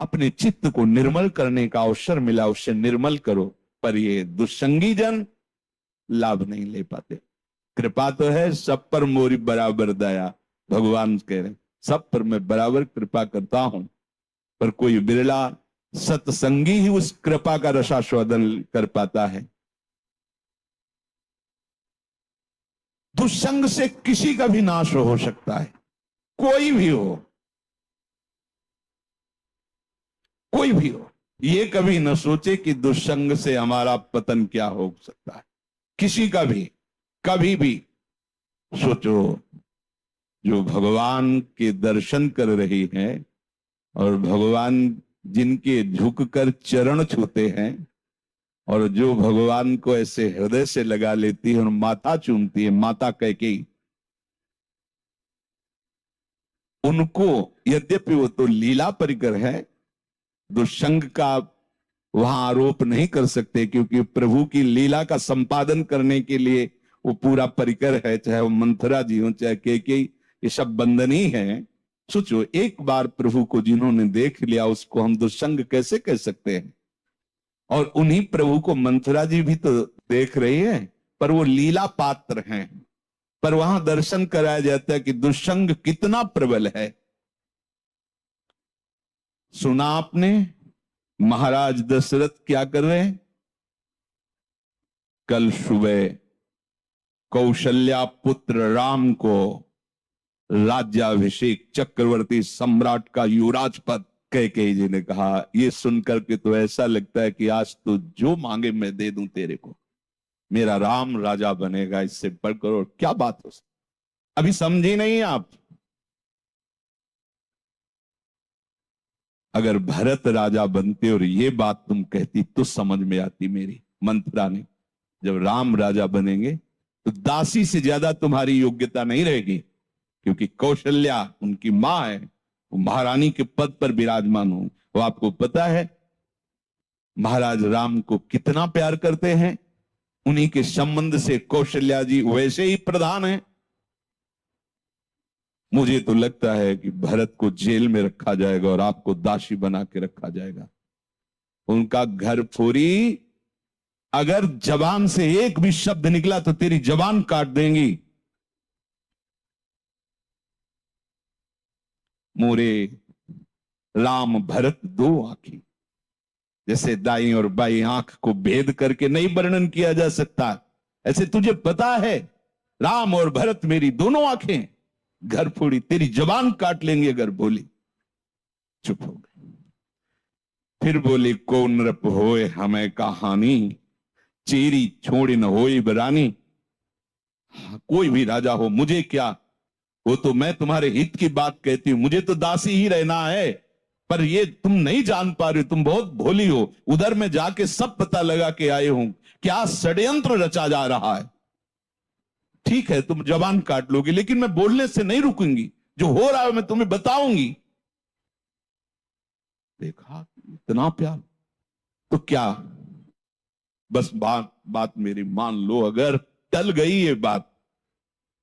अपने चित्त को निर्मल करने का अवसर मिला, उससे निर्मल करो। पर ये दुष्संगी जन लाभ नहीं ले पाते। कृपा तो है सब पर मोरी बराबर दया, भगवान कह रहे सब पर मैं बराबर कृपा करता हूं, पर कोई बिरला सत्संगी ही उस कृपा का रसास्वादन कर पाता है। दुष्संग से किसी का भी नाश हो सकता है, कोई भी हो, कोई भी हो। ये कभी न सोचे कि दुष्संग से हमारा पतन क्या हो सकता है, किसी का भी कभी भी। सोचो, जो भगवान के दर्शन कर रही हैं और भगवान जिनके झुककर चरण छूते हैं, और जो भगवान को ऐसे हृदय से लगा लेती है और माथा चूमती है, माता कैकेयी, उनको यद्यपि वो तो लीला परिकर है, दुष्संग का वहां आरोप नहीं कर सकते, क्योंकि प्रभु की लीला का संपादन करने के लिए वो पूरा परिकर है। चाहे वो मंथरा जी हो, चाहे कैकेयी, ये सब बंदनी है। सोचो, एक बार प्रभु को जिन्होंने देख लिया उसको हम दुष्संग कैसे कह सकते हैं? और उन्हीं प्रभु को मंथरा जी भी तो देख रही है, पर वो लीला पात्र हैं। पर वहां दर्शन कराया जाता है कि दुष्संग कितना प्रबल है। सुना आपने महाराज दशरथ क्या कर रहे हैं? कल सुबह कौशल्या पुत्र राम को राज्याभिषेक, चक्रवर्ती सम्राट का युवराज पद कैकेयी जी ने कहा। ये सुनकर के तो ऐसा लगता है कि आज तो जो मांगे मैं दे दूं तेरे को, मेरा राम राजा बनेगा, इससे बढ़कर और क्या बात हो सकती। अभी समझी नहीं आप? अगर भरत राजा बनते और ये बात तुम कहती तो समझ में आती मेरी। मंथरा ने, जब राम राजा बनेंगे तो दासी से ज्यादा तुम्हारी योग्यता नहीं रहेगी, क्योंकि कौशल्या उनकी मां है, वो महारानी के पद पर विराजमान हो। वो आपको पता है महाराज राम को कितना प्यार करते हैं, उन्हीं के संबंध से कौशल्या जी वैसे ही प्रधान हैं। मुझे तो लगता है कि भरत को जेल में रखा जाएगा और आपको दासी बना के रखा जाएगा। उनका घर फोरी, अगर जबान से एक भी शब्द निकला तो तेरी जबान काट देंगी। मोरे राम भरत दो आंखें, जैसे दाई और बाई आंख को भेद करके नहीं वर्णन किया जा सकता, ऐसे तुझे पता है राम और भरत मेरी दोनों आंखें, घर फोड़ी तेरी जबान काट लेंगे अगर बोली। चुप हो गए। फिर बोली, को नृप होए हमें कहानी, चेरी छोड़ी न होई बरानी। कोई भी राजा हो मुझे क्या, वो तो मैं तुम्हारे हित की बात कहती हूं, मुझे तो दासी ही रहना है। पर ये तुम नहीं जान पा रहे हो, तुम बहुत भोली हो। उधर में जाके सब पता लगा के आए हूं क्या षड्यंत्र रचा जा रहा है। ठीक है तुम जबान काट लोगे, लेकिन मैं बोलने से नहीं रुकूंगी, जो हो रहा है मैं तुम्हें बताऊंगी। देखा इतना प्यार, तो क्या बस बात मेरी मान लो, अगर टल गई ये बात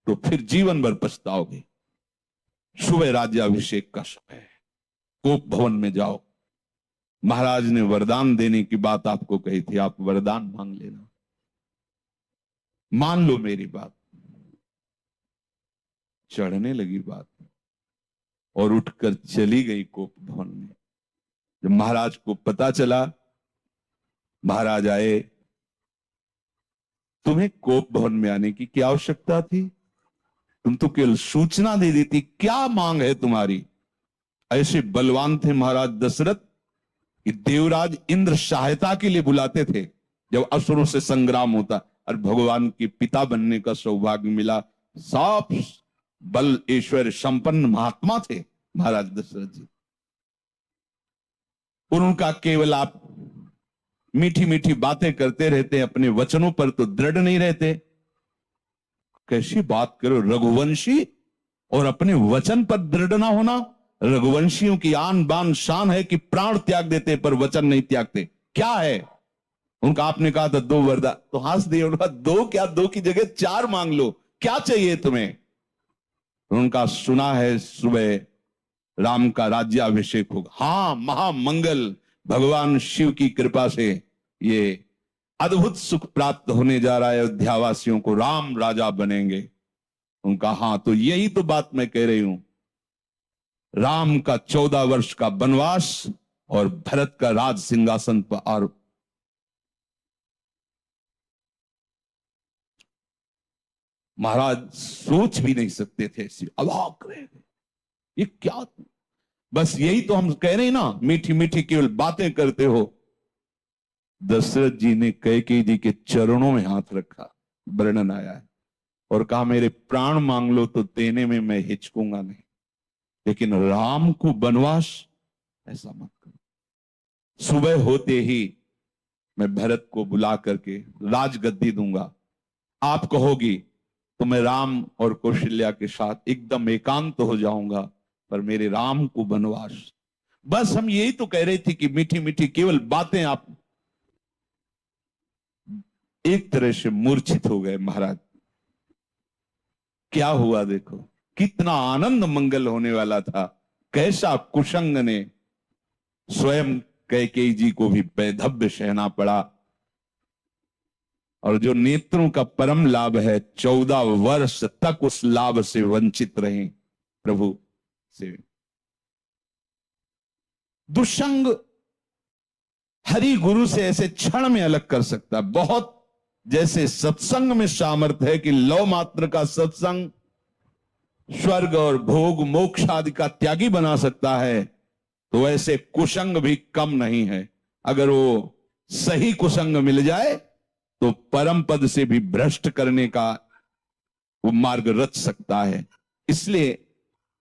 तो फिर जीवन भर पछताओगे। सुबह राज्याभिषेक का समय है, कोप भवन में जाओ। महाराज ने वरदान देने की बात आपको कही थी, आप वरदान मांग लेना, मान लो मेरी बात। चढ़ने लगी बात और उठकर चली गई कोप भवन में। जब महाराज को पता चला, महाराज आए, तुम्हें कोप भवन में आने की क्या आवश्यकता थी? तुम तो केवल सूचना दे देती, क्या मांग है तुम्हारी? ऐसे बलवान थे महाराज दशरथ कि देवराज इंद्र सहायता के लिए बुलाते थे जब असुरों से संग्राम होता, और भगवान के पिता बनने का सौभाग्य मिला। सब बल ऐश्वर्य संपन्न महात्मा थे महाराज दशरथ जी। उनका केवल आप मीठी मीठी बातें करते रहते, अपने वचनों पर तो दृढ़ नहीं रहते। कैसी बात करो, रघुवंशी और अपने वचन पर दृढ़ ना होना। रघुवंशियों की आन बान शान है कि प्राण त्याग देते पर वचन नहीं त्यागते। क्या है उनका? आपने कहा था 2 वरदान, तो हंस दिए। उनका 2 क्या, 2 की जगह 4 मांग लो, क्या चाहिए तुम्हें? उनका सुना है सुबह राम का राज्याभिषेक होगा। हाँ, महामंगल, भगवान शिव की कृपा से ये अद्भुत सुख प्राप्त होने जा रहा है अयोध्या वासियों को, राम राजा बनेंगे। उनका हाँ, तो यही तो बात मैं कह रही हूं, राम का 14 वर्ष का वनवास और भरत का राज सिंहासन पर, और महाराज सोच भी नहीं सकते थे, ऐसी अवाक रह गए, ये क्या। बस यही तो हम कह रहे हैं ना, मीठी मीठी केवल बातें करते हो। दशरथ जी ने कैकेयी जी के चरणों में हाथ रखा, वर्णन आया है, और कहा मेरे प्राण मांग लो तो देने में मैं हिचकूंगा नहीं, लेकिन राम को वनवास ऐसा मत करो। सुबह होते ही मैं भरत को बुला करके राजगद्दी दूंगा, आप कहोगी तो मैं राम और कौशल्या के साथ एकदम एकांत हो जाऊंगा, पर मेरे राम को वनवास। बस हम यही तो कह रहे थे कि मीठी मीठी केवल बातें। आप एक तरह से मूर्छित हो गए महाराज। क्या हुआ देखो, कितना आनंद मंगल होने वाला था, कैसा कुशंग ने स्वयं कैकेयी जी को भी वैधव्य सहना पड़ा। और जो नेत्रों का परम लाभ है, 14 वर्ष तक उस लाभ से वंचित रहे प्रभु से। दुष्संग हरि गुरु से ऐसे क्षण में अलग कर सकता है। बहुत जैसे सत्संग में सामर्थ्य है कि लौ मात्र का सत्संग स्वर्ग और भोग मोक्ष आदि का त्यागी बना सकता है, तो ऐसे कुसंग भी कम नहीं है। अगर वो सही कुसंग मिल जाए तो परम पद से भी भ्रष्ट करने का वो मार्ग रच सकता है। इसलिए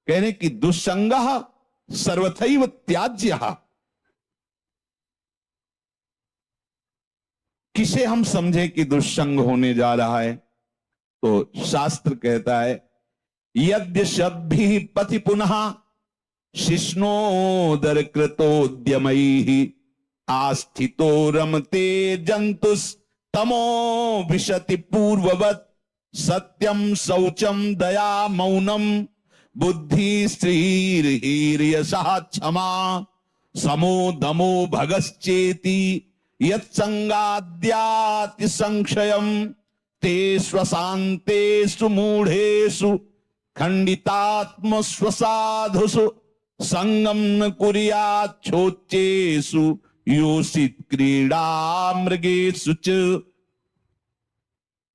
कह रहे कि दुस्संगः सर्वथैव त्याज्यः। किसे हम समझे कि दुष्संग होने जा रहा है, तो शास्त्र कहता है यद्य शब्भिः पथि पुनः शिष्णोदर कृतोद्यमैः आस्थितो रमते जंतुस्तमो विशति पूर्ववत् सत्यम शौचम दया मौनम बुद्धि श्रीर्यशः क्षमा समो दमो भगश्चेति यत्संगाद्याति संक्षयम ते स्वशान्तेषु मूढ़ेषु खंडितात्म स्वसाधुषु संगम न कुर्याच्छोच्चेषु योषित क्रीड़ा मृगेषु च।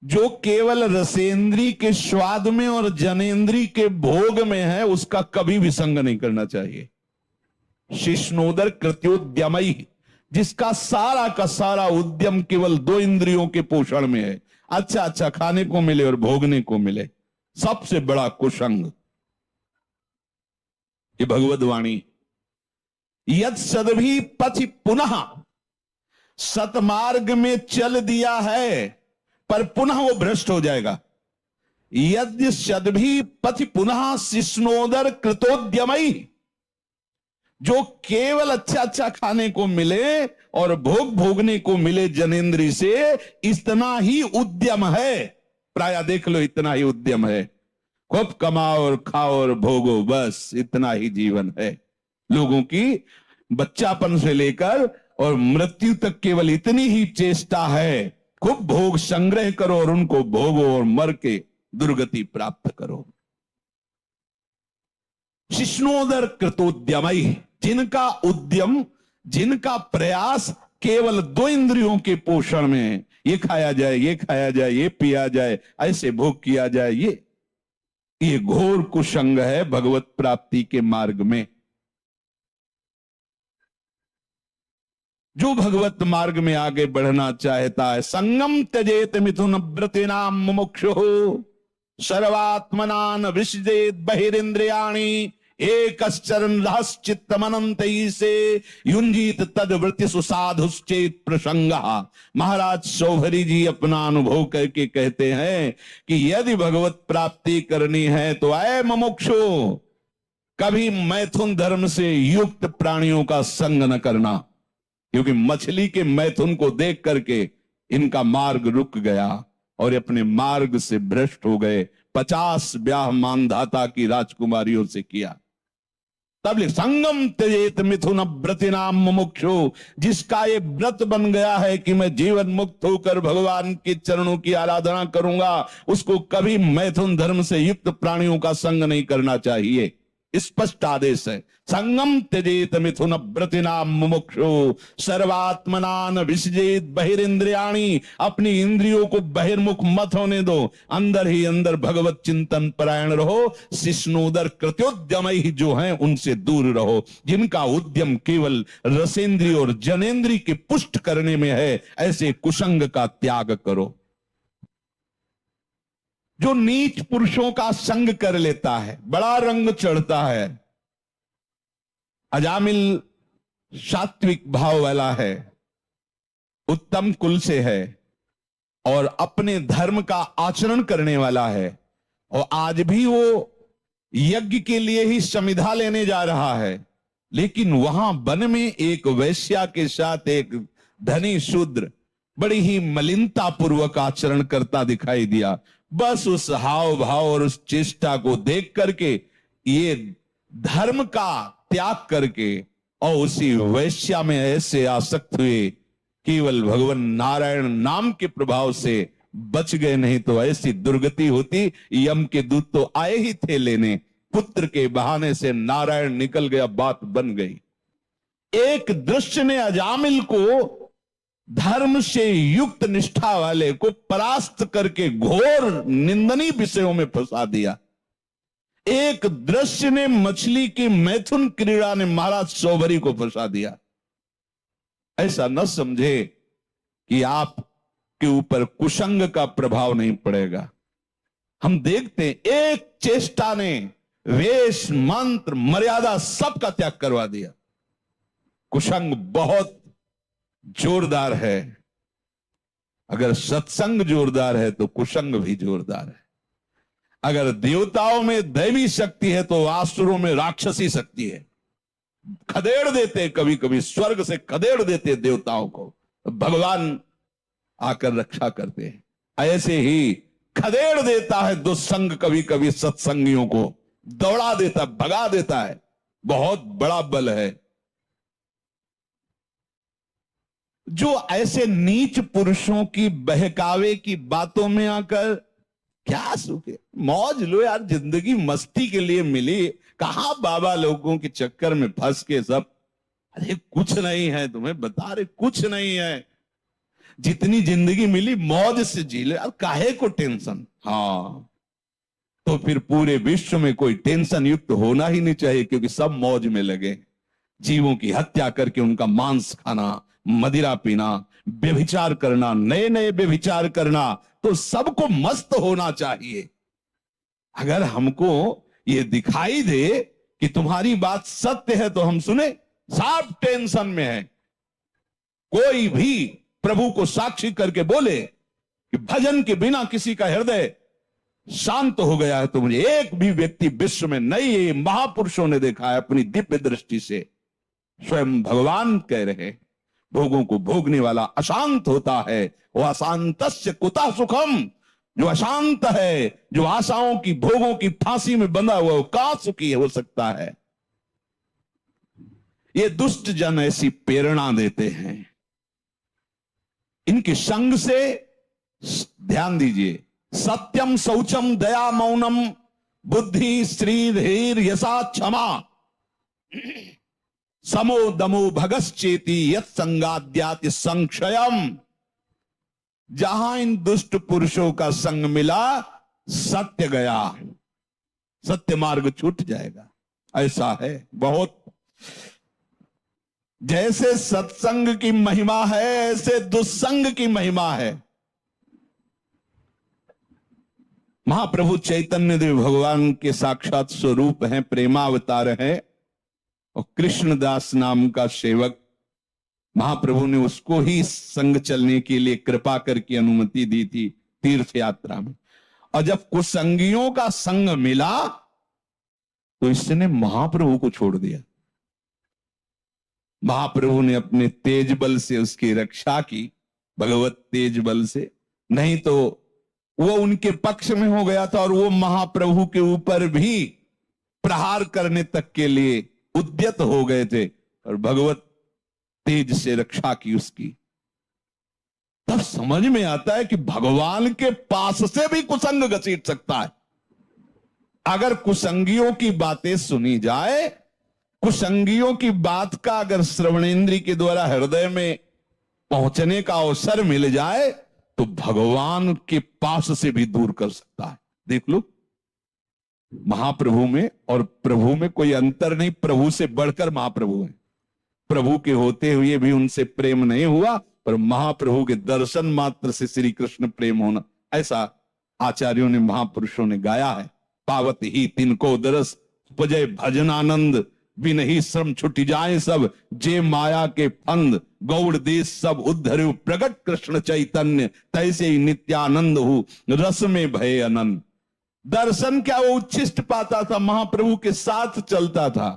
जो केवल रसेंद्री के स्वाद में और जनेन्द्री के भोग में है, उसका कभी भी संग नहीं करना चाहिए। शिष्णोदर कृत्योद्यमई, जिसका सारा का सारा उद्यम केवल 2 इंद्रियों के पोषण में है, अच्छा अच्छा खाने को मिले और भोगने को मिले, सबसे बड़ा कुसंग। ये भगवद वाणी। यद सदभी पथि पुनः, सतमार्ग में चल दिया है पर पुनः वो भ्रष्ट हो जाएगा। यद्य सदभी पथि पुनः शिष्णोदर कृतोद्यमई, जो केवल अच्छा अच्छा खाने को मिले और भोग भोगने को मिले जनेन्द्री से, इतना ही उद्यम है। प्राय देख लो, इतना ही उद्यम है। खूब कमाओ और खाओ और भोगो, बस इतना ही जीवन है लोगों की। बच्चापन से लेकर और मृत्यु तक केवल इतनी ही चेष्टा है, खूब भोग संग्रह करो और उनको भोगो और मर के दुर्गति प्राप्त करो। शिष्णोदर कृतोद्यमई, जिनका उद्यम, जिनका प्रयास केवल 2 इंद्रियों के पोषण में है, ये खाया जाए, ये खाया जाए, ये पिया जाए, ऐसे भोग किया जाए, ये घोर कुसंग है भगवत प्राप्ति के मार्ग में। जो भगवत मार्ग में आगे बढ़ना चाहता है, संगम त्यजेत मिथुन व्रतिनाम मुमुक्षुः सर्वात्मनान विसृजेत बहिरिंद्रियाणि एकश्चरन् रहश्चित्तमनन्तैः से युञ्जीत तद्वृत्ति सुसाधुश्चेत प्रसंगः। महाराज शौभरी जी अपना अनुभव करके कहते हैं कि यदि भगवत प्राप्ति करनी है तो ऐ मुमुक्षु, कभी मैथुन धर्म से युक्त प्राणियों का संग न करना, क्योंकि मछली के मैथुन को देख करके इनका मार्ग रुक गया और अपने मार्ग से भ्रष्ट हो गए। 50 ब्याह मानधाता की राजकुमारियों से किया। तब लिख संगम त्यजेत मिथुन व्रतिनाम मुमुक्षु, जिसका ये व्रत बन गया है कि मैं जीवन मुक्त होकर भगवान के चरणों की आराधना करूंगा, उसको कभी मैथुन धर्म से युक्त प्राणियों का संग नहीं करना चाहिए। स्पष्ट आदेश है, संगम त्यजेत मिथुन व्रतिनाम मुमुक्षु सर्वात्मनान विसजेत बहिरिंद्रियाणी, अपनी इंद्रियों को बहिर्मुख मत होने दो, अंदर ही अंदर भगवत चिंतन परायण रहो। शिष्णोदर कृत्योद्यम ही जो हैं उनसे दूर रहो, जिनका उद्यम केवल रसेंद्रिय और जनेन्द्रिय के पुष्ट करने में है, ऐसे कुसंग का त्याग करो। जो नीच पुरुषों का संग कर लेता है, बड़ा रंग चढ़ता है, अजामिल सात्विक भाव वाला है, उत्तम कुल से है और अपने धर्म का आचरण करने वाला है, और आज भी वो यज्ञ के लिए ही समिधा लेने जा रहा है, लेकिन वहां वन में एक वैश्या के साथ एक धनी शूद्र बड़ी ही मलिनता पूर्वक आचरण करता दिखाई दिया। बस उस हाव भाव और उस चेष्टा को देख करके ये धर्म का त्याग करके और उसी वैश्या में ऐसे आसक्त हुए, केवल भगवान नारायण नाम के प्रभाव से बच गए, नहीं तो ऐसी दुर्गति होती। यम के दूत तो आए ही थे लेने, पुत्र के बहाने से नारायण निकल गया, बात बन गई। एक दृश्य ने अजामिल को, धर्म से युक्त निष्ठा वाले को परास्त करके घोर निंदनीय विषयों में फंसा दिया। एक दृश्य ने, मछली की मैथुन क्रीड़ा ने महाराज सौभरी को फंसा दिया। ऐसा न समझे कि आप के ऊपर कुसंग का प्रभाव नहीं पड़ेगा। हम देखते हैं एक चेष्टा ने वेश मंत्र मर्यादा सबका त्याग करवा दिया। कुसंग बहुत जोरदार है। अगर सत्संग जोरदार है तो कुसंग भी जोरदार है। अगर देवताओं में दैवी शक्ति है तो आसुरों में राक्षसी शक्ति है। खदेड़ देते, कभी कभी स्वर्ग से खदेड़ देते देवताओं को, भगवान आकर रक्षा करते हैं। ऐसे ही खदेड़ देता है दुस्संग कभी कभी सत्संगियों को, दौड़ा देता, भगा देता है। बहुत बड़ा बल है। जो ऐसे नीच पुरुषों की बहकावे की बातों में आकर क्या सुख है, मौज लो यार, जिंदगी मस्ती के लिए मिली। कहां बाबा लोगों के चक्कर में फंस के सब, अरे कुछ नहीं है, तुम्हें बता रहे कुछ नहीं है। जितनी जिंदगी मिली मौज से जी ले, काहे को टेंशन। हाँ, तो फिर पूरे विश्व में कोई टेंशन युक्त होना ही नहीं चाहिए, क्योंकि सब मौज में लगे। जीवों की हत्या करके उनका मांस खाना, मदिरा पीना, व्यभिचार करना, नए नए व्यभिचार करना, तो सबको मस्त होना चाहिए। अगर हमको ये दिखाई दे कि तुम्हारी बात सत्य है तो हम सुने, सब टेंशन में है। कोई भी प्रभु को साक्षी करके बोले कि भजन के बिना किसी का हृदय शांत हो गया है, तो मुझे एक भी व्यक्ति विश्व में नहीं, ये महापुरुषों ने देखा है अपनी दिव्य दृष्टि से। स्वयं भगवान कह रहे, भोगों को भोगने वाला अशांत होता है, वो अशांतस्य कुतः सुखम। जो अशांत है, जो आशाओं की भोगों की फांसी में बंधा हुआ, वो कहां सुखी हो सकता है। ये दुष्ट जन ऐसी प्रेरणा देते हैं। इनके संग से ध्यान दीजिए, सत्यम शौचम दया मौनम बुद्धि श्री धीर यशा क्षमा समो दमो भगश्चेति यत् संगाद्याति संक्षयम। जहां इन दुष्ट पुरुषों का संग मिला, सत्य गया, सत्य मार्ग छूट जाएगा। ऐसा है बहुत। जैसे सत्संग की महिमा है, ऐसे दुस्संग की महिमा है। महाप्रभु चैतन्य देव भगवान के साक्षात स्वरूप हैं, प्रेमावतार हैं, और कृष्णदास नाम का सेवक, महाप्रभु ने उसको ही संग चलने के लिए कृपा करके अनुमति दी थी तीर्थ यात्रा में। और जब कुसंगियों का संग मिला तो इसने महाप्रभु को छोड़ दिया। महाप्रभु ने अपने तेज बल से उसकी रक्षा की, भगवत तेज बल से, नहीं तो वो उनके पक्ष में हो गया था और वो महाप्रभु के ऊपर भी प्रहार करने तक के लिए उद्यत हो गए थे और भगवत तेज से रक्षा की उसकी। तब समझ में आता है कि भगवान के पास से भी कुसंग घसीट सकता है। अगर कुसंगियों की बातें सुनी जाए, कुसंगियों की बात का अगर श्रवणेंद्री के द्वारा हृदय में पहुंचने का अवसर मिल जाए तो भगवान के पास से भी दूर कर सकता है। देख लो, महाप्रभु में और प्रभु में कोई अंतर नहीं, प्रभु से बढ़कर महाप्रभु है। प्रभु के होते हुए भी उनसे प्रेम नहीं हुआ, पर महाप्रभु के दर्शन मात्र से श्री कृष्ण प्रेम होना, ऐसा आचार्यों ने, महापुरुषों ने गाया है। पावत ही तिनको दरस उपजय भजनानंद, बिन ही श्रम छुट जाए सब जे माया के फंद, गौड़ देश सब उद्धर प्रगट कृष्ण चैतन्य, तैसे ही नित्यानंद हो रस में भय अनंत। दर्शन क्या वो उच्छिष्ट पाता था, महाप्रभु के साथ चलता था,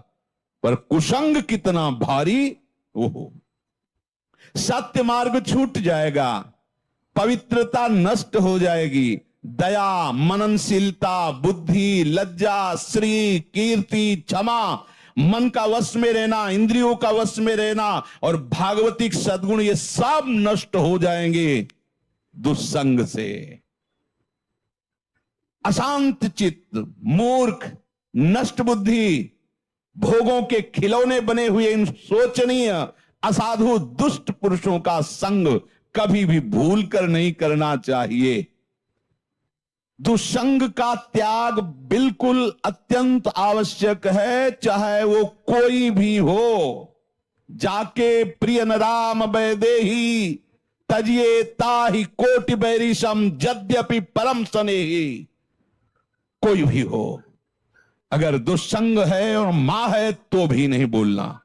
पर कुसंग कितना भारी। ओहो, सत्य मार्ग छूट जाएगा, पवित्रता नष्ट हो जाएगी, दया, मननशीलता, बुद्धि, लज्जा, श्री, कीर्ति, क्षमा, मन का वश में रहना, इंद्रियों का वश में रहना और भागवतिक सद्गुण, ये सब नष्ट हो जाएंगे दुस्संग से। अशांत चित्त, मूर्ख, नष्ट बुद्धि, भोगों के खिलौने बने हुए इन शोचनीय असाधु दुष्ट पुरुषों का संग कभी भी भूल कर नहीं करना चाहिए। दुसंग का त्याग बिल्कुल अत्यंत आवश्यक है, चाहे वो कोई भी हो। जाके प्रिय न राम वैदेही, तजिए ताहि कोटि बैरिशम, यद्यपि परम स्नेही। कोई भी हो, अगर दुसंग है और मां है तो भी नहीं बोलना,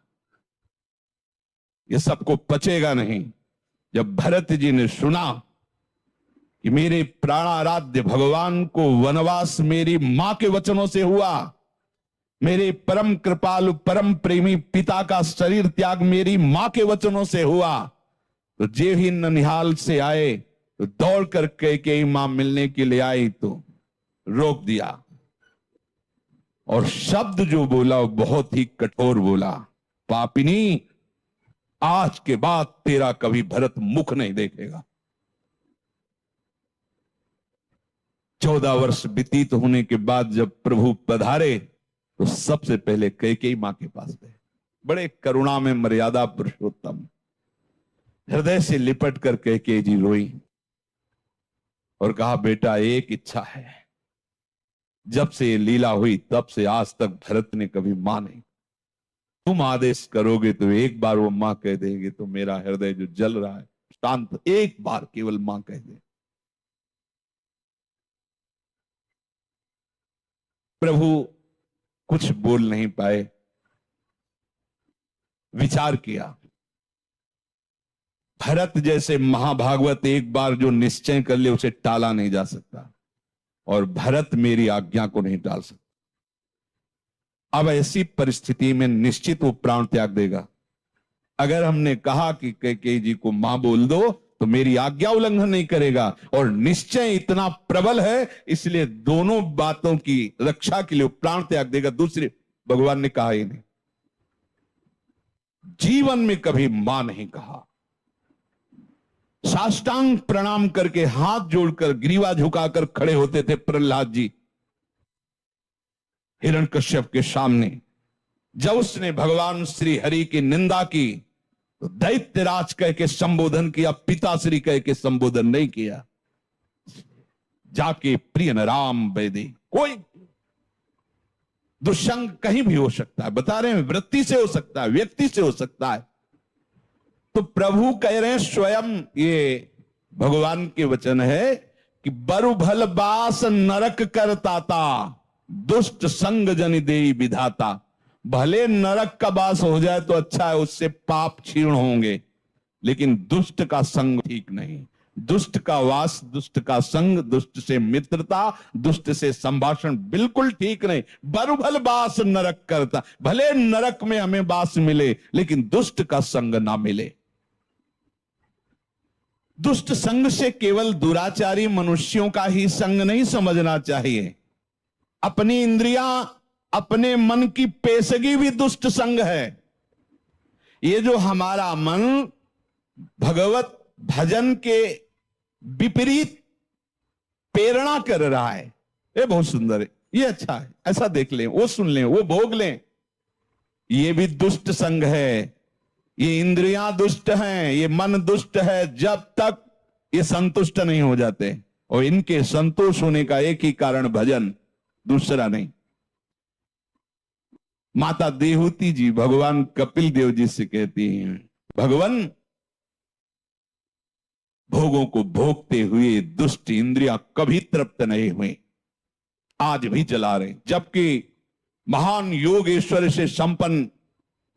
ये सबको पचेगा नहीं। जब भरत जी ने सुना कि मेरे प्राणाराध्य भगवान को वनवास मेरी मां के वचनों से हुआ, मेरे परम कृपालु परम प्रेमी पिता का शरीर त्याग मेरी मां के वचनों से हुआ, तो जे ही ननिहाल से आए तो दौड़ कर कैकेयी मां मिलने के लिए आई तो रोक दिया। और शब्द जो बोला वो बहुत ही कठोर बोला, पापिनी, आज के बाद तेरा कभी भरत मुख नहीं देखेगा। 14 वर्ष व्यतीत होने के बाद जब प्रभु पधारे तो सबसे पहले कैकेयी मां के पास गए। बड़े करुणा में मर्यादा पुरुषोत्तम, हृदय से लिपट कर कैकेयी जी रोई और कहा, बेटा एक इच्छा है, जब से ये लीला हुई तब से आज तक भरत ने कभी मां नहीं, तुम आदेश करोगे तो एक बार वो मां कह देंगे तो मेरा हृदय जो जल रहा है शांत, एक बार केवल मां कह दे। प्रभु कुछ बोल नहीं पाए, विचार किया। भरत जैसे महाभागवत एक बार जो निश्चय कर ले उसे टाला नहीं जा सकता, और भरत मेरी आज्ञा को नहीं टाल सकता। अब ऐसी परिस्थिति में निश्चित वो प्राण त्याग देगा। अगर हमने कहा कि कैकेयी जी को मां बोल दो तो मेरी आज्ञा उल्लंघन नहीं करेगा, और निश्चय इतना प्रबल है इसलिए दोनों बातों की रक्षा के लिए प्राण त्याग देगा। दूसरे भगवान ने कहा ही नहीं, जीवन में कभी मां नहीं कहा। साष्टांग प्रणाम करके हाथ जोड़कर ग्रीवा झुकाकर खड़े होते थे प्रहलाद जी हिरण्यकश्यप के सामने। जब उसने भगवान श्री हरि की निंदा की तो दैत्यराज कह के संबोधन किया, पिताश्री कह के संबोधन नहीं किया। जाके प्रिय न राम वैदे, कोई दुष्संग कहीं भी हो सकता है, बता रहे हैं, वृत्ति से हो सकता है, व्यक्ति से हो सकता है। तो प्रभु कह रहे हैं, स्वयं ये भगवान के वचन है कि बरु भल बास नरक करताता, दुष्ट संग जन देई विधाता। भले नरक का वास हो जाए तो अच्छा है, उससे पाप क्षीण होंगे, लेकिन दुष्ट का संग ठीक नहीं। दुष्ट का वास, दुष्ट का संग, दुष्ट से मित्रता, दुष्ट से संभाषण बिल्कुल ठीक नहीं। बरुभल बास नरक करता, भले नरक में हमें बास मिले लेकिन दुष्ट का संग ना मिले। दुष्ट संग से केवल दुराचारी मनुष्यों का ही संग नहीं समझना चाहिए। अपनी इंद्रियां अपने मन की पेशगी भी दुष्ट संग है। ये जो हमारा मन भगवत भजन के विपरीत प्रेरणा कर रहा है, ये बहुत सुंदर है, ये अच्छा है, ऐसा देख लें, वो सुन लें, वो भोग लें, ये भी दुष्ट संग है। ये इंद्रियां दुष्ट हैं, ये मन दुष्ट है, जब तक ये संतुष्ट नहीं हो जाते। और इनके संतोष होने का एक ही कारण भजन, दूसरा नहीं। माता देहूती जी भगवान कपिल देव जी से कहती हैं, भगवान भोगों को भोगते हुए दुष्ट इंद्रियां कभी तृप्त नहीं हुई, आज भी चला रहे। जबकि महान योगेश्वर से संपन्न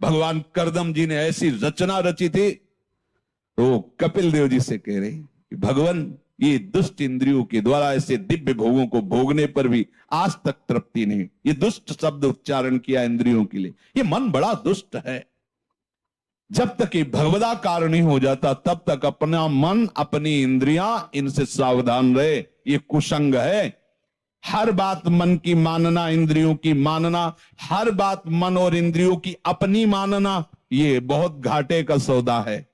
भगवान करदम जी ने ऐसी रचना रची थी, तो कपिल देव जी से कह रहे कि भगवान ये दुष्ट इंद्रियों के द्वारा ऐसे दिव्य भोगों को भोगने पर भी आज तक तृप्ति नहीं। ये दुष्ट शब्द उच्चारण किया इंद्रियों के लिए, ये मन बड़ा दुष्ट है। जब तक ये भगवदाकार नहीं हो जाता तब तक अपना मन, अपनी इंद्रियां, इनसे सावधान रहे। ये कुसंग है। हर बात मन की मानना, इंद्रियों की मानना, हर बात मन और इंद्रियों की अपनी मानना, ये बहुत घाटे का सौदा है।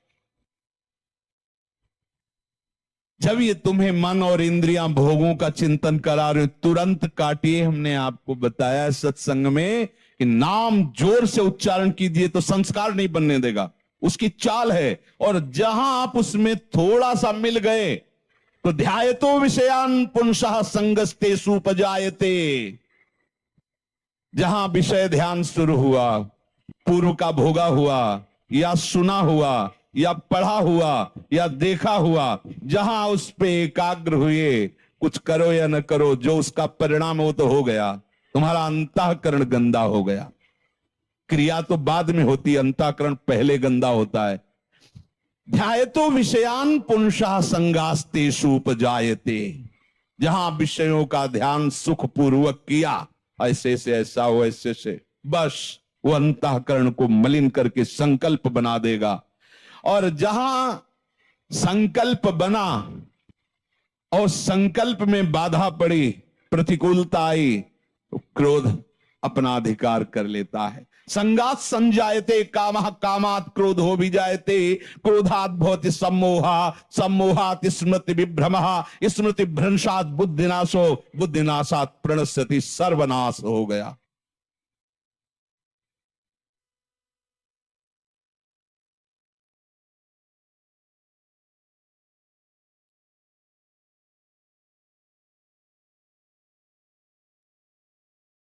जब ये तुम्हें मन और इंद्रियां भोगों का चिंतन करा रहे, तुरंत काटिए। हमने आपको बताया सत्संग में कि नाम जोर से उच्चारण कीजिए तो संस्कार नहीं बनने देगा, उसकी चाल है। और जहां आप उसमें थोड़ा सा मिल गए तो ध्यायतो विषयान पुंसः संगस्तेषु उपजायते। जहां विषय ध्यान शुरू हुआ, पूर्व का भोगा हुआ या सुना हुआ या पढ़ा हुआ या देखा हुआ, जहां उस पे एकाग्र हुए, कुछ करो या न करो, जो उसका परिणाम हो तो हो गया। तुम्हारा अंतःकरण गंदा हो गया। क्रिया तो बाद में होती, अंतःकरण पहले गंदा होता है। ध्यायतो विषयान पुंसः संगास्तेषु उपजायते। जहां विषयों का ध्यान सुखपूर्वक किया, ऐसे से ऐसा हो, ऐसे से, बस वो अंतःकरण को मलिन करके संकल्प बना देगा। और जहां संकल्प बना और संकल्प में बाधा पड़ी, प्रतिकूलता आई, तो क्रोध अपना अधिकार कर लेता है। संगात संजायते कामः, कामात् क्रोधो विजायते, क्रोधात् भवति सम्मोहा, सम्मोहात् स्मृति विभ्रमः, स्मृति भ्रंशात् बुद्धिनाशो, बुद्धिनाशात् प्रणश्यति सर्वनाश हो गया।